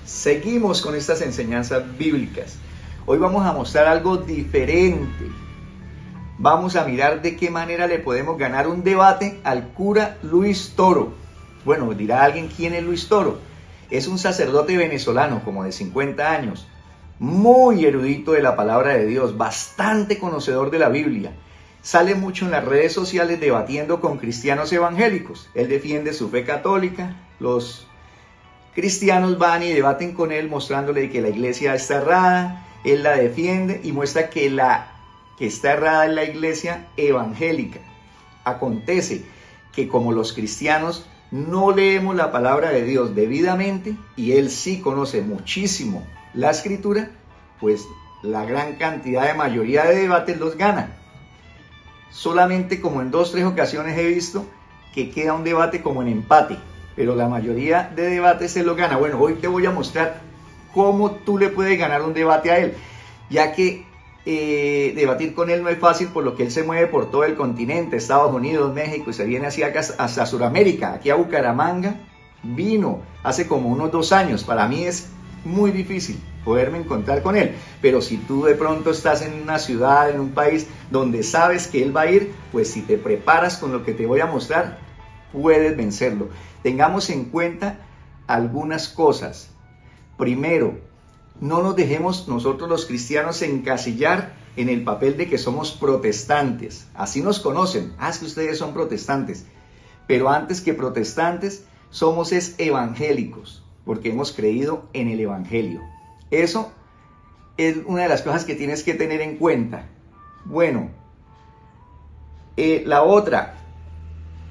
Seguimos con estas enseñanzas bíblicas. Hoy vamos a mostrar algo diferente. Vamos a mirar de qué manera le podemos ganar un debate al cura Luis Toro. Bueno, dirá alguien, ¿quién es Luis Toro? Es un sacerdote venezolano, como de 50 años, muy erudito de la palabra de Dios, bastante conocedor de la Biblia. Sale mucho en las redes sociales debatiendo con cristianos evangélicos. Él defiende su fe católica. Los cristianos van y debaten con él mostrándole que la iglesia está errada. Él la defiende y muestra que la que está errada es la iglesia evangélica. Acontece que como los cristianos no leemos la palabra de Dios debidamente, y él sí conoce muchísimo la escritura, pues la gran cantidad de mayoría de debates los gana. Solamente como en 2 o 3 ocasiones he visto que queda un debate como en empate, pero la mayoría de debates se lo gana. Bueno, hoy te voy a mostrar cómo tú le puedes ganar un debate a él, ya que debatir con él no es fácil, por lo que él se mueve por todo el continente, Estados Unidos, México, y se viene así acá hasta Sudamérica, aquí a Bucaramanga. Vino hace como unos 2 años. Para mí es muy difícil poderme encontrar con él, pero si tú de pronto estás en una ciudad, en un país donde sabes que él va a ir, pues si te preparas con lo que te voy a mostrar, puedes vencerlo. Tengamos en cuenta algunas cosas. Primero, no nos dejemos nosotros los cristianos encasillar en el papel de que somos protestantes. Así nos conocen. Es que ustedes son protestantes. Pero antes que protestantes, somos evangélicos, porque hemos creído en el evangelio. Eso es una de las cosas que tienes que tener en cuenta. Bueno, la otra,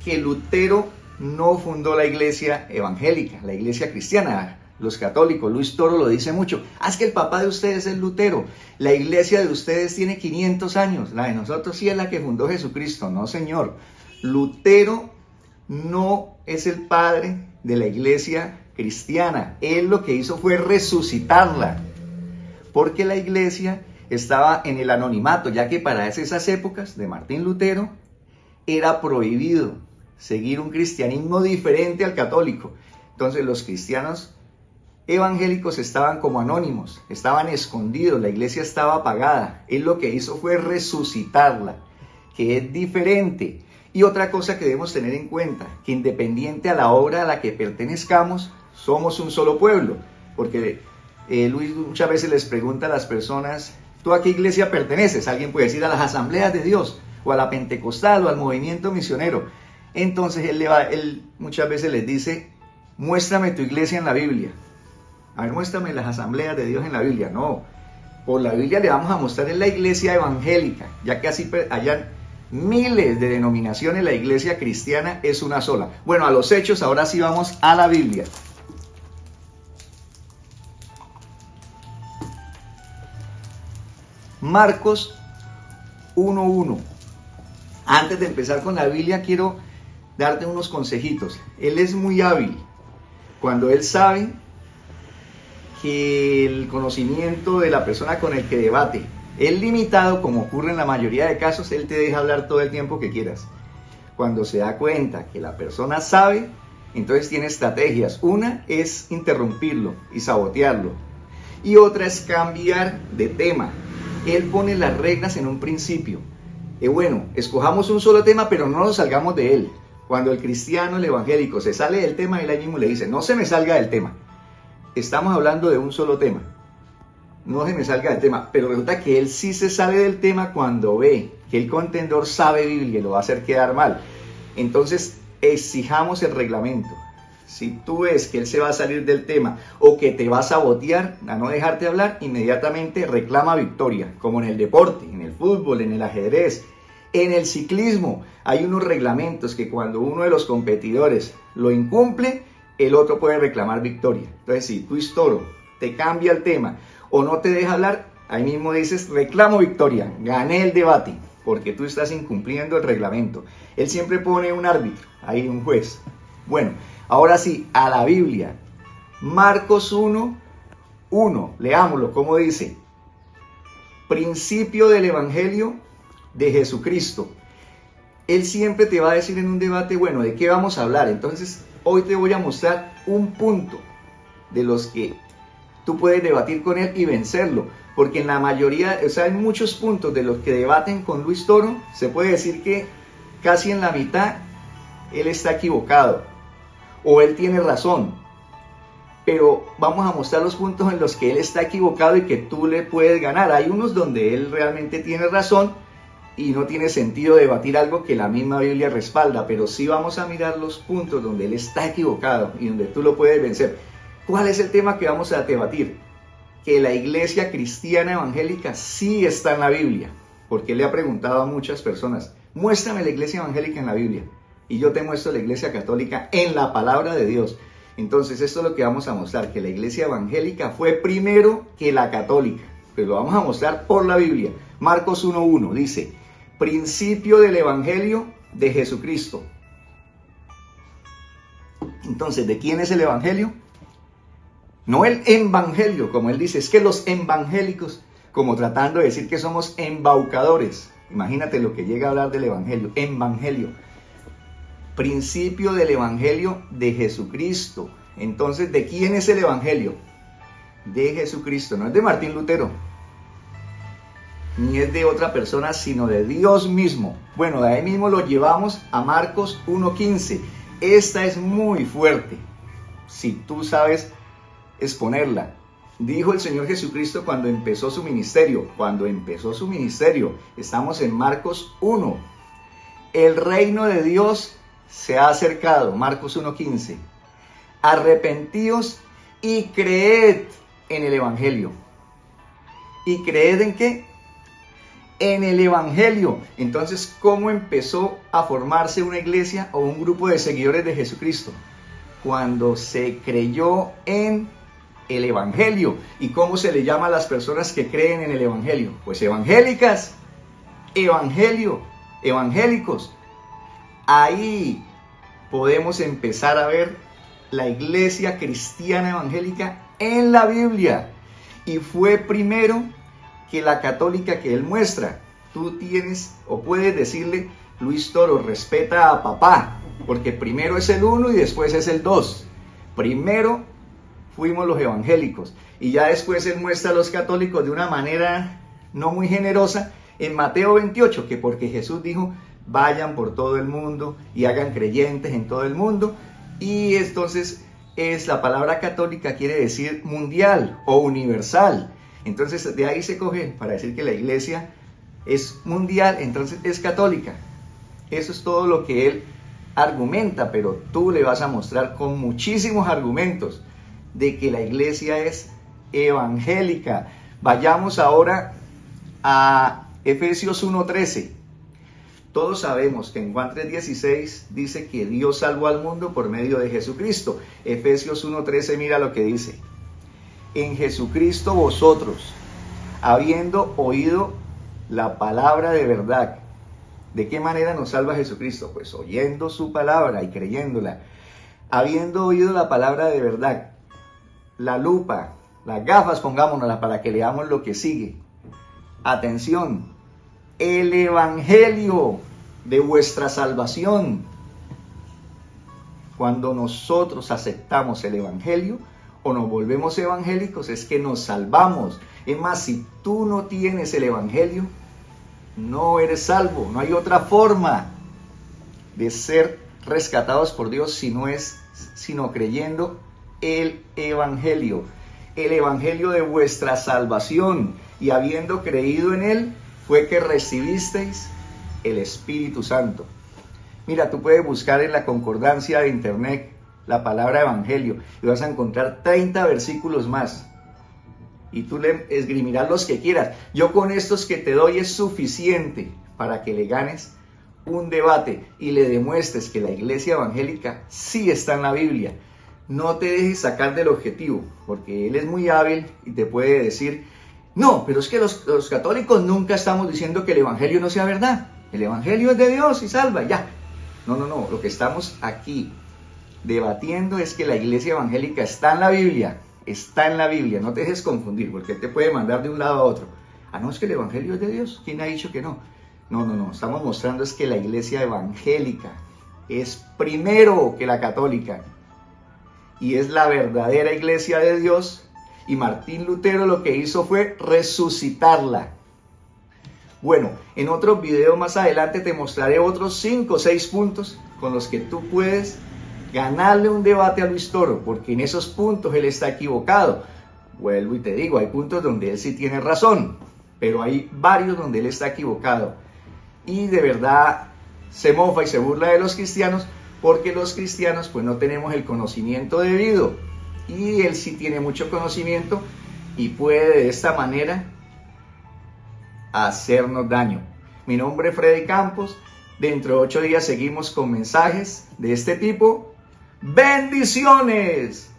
que Lutero no fundó la iglesia evangélica, la iglesia cristiana. Los católicos, Luis Toro lo dice mucho. Es que el papá de ustedes es Lutero. La iglesia de ustedes tiene 500 años. La de nosotros sí es la que fundó Jesucristo. No, señor. Lutero no es el padre de la iglesia cristiana. Él lo que hizo fue resucitarla, porque la iglesia estaba en el anonimato, ya que para esas épocas de Martín Lutero era prohibido seguir un cristianismo diferente al católico. Entonces los cristianos evangélicos estaban como anónimos, estaban escondidos, la iglesia estaba apagada. Él lo que hizo fue resucitarla, que es diferente. Y otra cosa que debemos tener en cuenta, que independiente a la obra a la que pertenezcamos, somos un solo pueblo. Porque Luis muchas veces les pregunta a las personas, ¿tú a qué iglesia perteneces? Alguien puede decir a las Asambleas de Dios, o a la Pentecostal, o al movimiento misionero. Entonces él muchas veces les dice, muéstrame tu iglesia en la Biblia. A ver, muéstrame las Asambleas de Dios en la Biblia. No, por la Biblia le vamos a mostrar en la iglesia evangélica, ya que así hayan miles de denominaciones, la iglesia cristiana es una sola. Bueno, a los hechos, ahora sí vamos a la Biblia. Marcos 1:1. Antes de empezar con la Biblia, quiero darte unos consejitos. Él es muy hábil cuando él sabe que el conocimiento de la persona con el que debate es limitado, como ocurre en la mayoría de casos. Él te deja hablar todo el tiempo que quieras. Cuando se da cuenta que la persona sabe, entonces tiene estrategias. Una es interrumpirlo y sabotearlo, y otra es cambiar de tema. Él pone las reglas en un principio. Bueno, escojamos un solo tema, pero no nos salgamos de él. Cuando el cristiano, el evangélico, se sale del tema, él ahí mismo le dice, no se me salga del tema. Estamos hablando de un solo tema. No se me salga del tema. Pero resulta que él sí se sale del tema cuando ve que el contendor sabe Biblia y lo va a hacer quedar mal. Entonces, exijamos el reglamento. Si tú ves que él se va a salir del tema o que te va a sabotear, a no dejarte hablar, inmediatamente reclama victoria, como en el deporte, en el fútbol, en el ajedrez, en el ciclismo. Hay unos reglamentos que cuando uno de los competidores lo incumple, el otro puede reclamar victoria. Entonces, si Luis Toro te cambia el tema o no te deja hablar, ahí mismo dices, reclamo victoria, gané el debate, porque tú estás incumpliendo el reglamento. Él siempre pone un árbitro, ahí un juez. Bueno, ahora sí, a la Biblia. Marcos 1:1, leámoslo, como dice, principio del evangelio de Jesucristo. Él siempre te va a decir en un debate, bueno, ¿de qué vamos a hablar? Entonces, hoy te voy a mostrar un punto de los que tú puedes debatir con él y vencerlo, porque en la mayoría, o sea, hay muchos puntos de los que debaten con Luis Toro, se puede decir que casi en la mitad él está equivocado o él tiene razón, pero vamos a mostrar los puntos en los que él está equivocado y que tú le puedes ganar. Hay unos donde él realmente tiene razón y no tiene sentido debatir algo que la misma Biblia respalda, pero sí vamos a mirar los puntos donde él está equivocado y donde tú lo puedes vencer. ¿Cuál es el tema que vamos a debatir? Que la iglesia cristiana evangélica sí está en la Biblia, porque él le ha preguntado a muchas personas, muéstrame la iglesia evangélica en la Biblia, y yo te muestro la iglesia católica en la palabra de Dios. Entonces esto es lo que vamos a mostrar, que la iglesia evangélica fue primero que la católica, pero lo vamos a mostrar por la Biblia. Marcos 1:1 dice, principio del evangelio de Jesucristo. Entonces, ¿de quién es el evangelio? No el evangelio, como él dice, es que los evangélicos, como tratando de decir que somos embaucadores. Imagínate lo que llega a hablar del evangelio, evangelio. Principio del evangelio de Jesucristo. Entonces, ¿de quién es el evangelio? De Jesucristo, no es de Martín Lutero, ni es de otra persona, sino de Dios mismo. Bueno, de ahí mismo lo llevamos a Marcos 1:15. Esta es muy fuerte, si tú sabes exponerla. Dijo el Señor Jesucristo cuando empezó su ministerio. Estamos en Marcos 1. El reino de Dios se ha acercado. Marcos 1:15. Arrepentíos y creed en el evangelio. ¿Y creed en qué? En el evangelio. Entonces, ¿cómo empezó a formarse una iglesia o un grupo de seguidores de Jesucristo? Cuando se creyó en el evangelio. ¿Y cómo se le llama a las personas que creen en el evangelio? Pues evangélicas, evangélicos. Ahí podemos empezar a ver la iglesia cristiana evangélica en la Biblia. Y fue primero que la católica que él muestra. Tú tienes o puedes decirle, Luis Toro, respeta a papá, porque primero es el 1 y después es el 2. Primero fuimos los evangélicos y ya después él muestra a los católicos de una manera no muy generosa en Mateo 28, que porque Jesús dijo, vayan por todo el mundo y hagan creyentes en todo el mundo, y entonces es la palabra católica quiere decir mundial o universal. Entonces de ahí se coge para decir que la iglesia es mundial, entonces es católica. Eso es todo lo que él argumenta, pero tú le vas a mostrar con muchísimos argumentos de que la iglesia es evangélica. Vayamos ahora a Efesios 1:13. Todos sabemos que en Juan 3:16 dice que Dios salvó al mundo por medio de Jesucristo. Efesios 1:13, mira lo que dice. En Jesucristo vosotros, habiendo oído la palabra de verdad. ¿De qué manera nos salva Jesucristo? Pues oyendo su palabra y creyéndola. Habiendo oído la palabra de verdad. La lupa, las gafas pongámonoslas para que leamos lo que sigue. Atención, el evangelio de vuestra salvación. Cuando nosotros aceptamos el evangelio o nos volvemos evangélicos, es que nos salvamos. Es más, si tú no tienes el evangelio, no eres salvo. No hay otra forma de ser rescatados por Dios sino creyendo el evangelio de vuestra salvación, y habiendo creído en él, fue que recibisteis el Espíritu Santo. Mira, tú puedes buscar en la concordancia de internet la palabra evangelio y vas a encontrar 30 versículos más. Y tú le esgrimirás los que quieras. Yo con estos que te doy es suficiente para que le ganes un debate y le demuestres que la iglesia evangélica sí está en la Biblia. No te dejes sacar del objetivo, porque él es muy hábil y te puede decir, no, pero es que los católicos nunca estamos diciendo que el evangelio no sea verdad. El evangelio es de Dios y salva, ya. No, lo que estamos aquí debatiendo es que la iglesia evangélica está en la Biblia. Está en la Biblia, no te dejes confundir, porque él te puede mandar de un lado a otro. Ah, no, es que el evangelio es de Dios. ¿Quién ha dicho que no? No, estamos mostrando es que la iglesia evangélica es primero que la católica y es la verdadera iglesia de Dios, Y Martín Lutero lo que hizo fue resucitarla. Bueno, en otros videos más adelante te mostraré otros 5 o 6 puntos con los que tú puedes ganarle un debate a Luis Toro, porque en esos puntos él está equivocado. Vuelvo y te digo, hay puntos donde él sí tiene razón, pero hay varios donde él está equivocado. Y de verdad se mofa y se burla de los cristianos, porque los cristianos pues no tenemos el conocimiento debido. Y él sí tiene mucho conocimiento y puede de esta manera hacernos daño. Mi nombre es Freddy Campos. Dentro de 8 días seguimos con mensajes de este tipo. ¡Bendiciones!